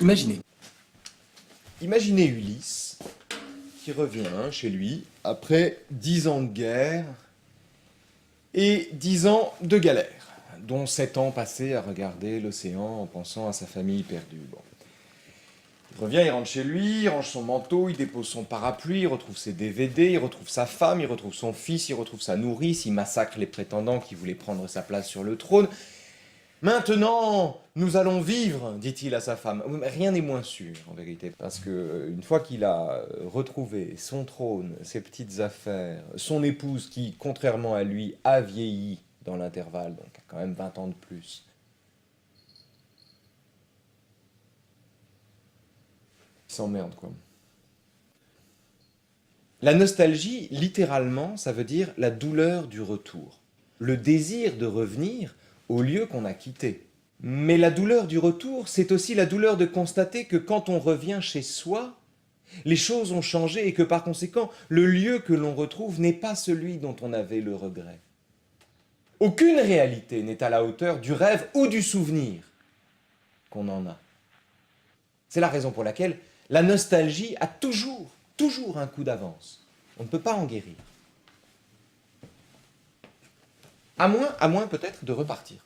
Imaginez. Imaginez Ulysse qui revient chez lui après 10 ans de guerre et 10 ans de galère, dont 7 ans passés à regarder l'océan en pensant à sa famille perdue. Bon. Il revient, il rentre chez lui, il range son manteau, il dépose son parapluie, il retrouve ses DVD, il retrouve sa femme, il retrouve son fils, il retrouve sa nourrice, il massacre les prétendants qui voulaient prendre sa place sur le trône. Maintenant, nous allons vivre, dit-il à sa femme. Rien n'est moins sûr, en vérité, parce que une fois qu'il a retrouvé son trône, ses petites affaires, son épouse qui, contrairement à lui, a vieilli dans l'intervalle, donc a quand même 20 ans de plus, il s'emmerde, quoi. La nostalgie, littéralement, ça veut dire la douleur du retour, le désir de revenir au lieu qu'on a quitté. Mais la douleur du retour, c'est aussi la douleur de constater que quand on revient chez soi, les choses ont changé et que par conséquent, le lieu que l'on retrouve n'est pas celui dont on avait le regret. Aucune réalité n'est à la hauteur du rêve ou du souvenir qu'on en a. C'est la raison pour laquelle la nostalgie a toujours un coup d'avance. On ne peut pas en guérir. À moins peut-être de repartir.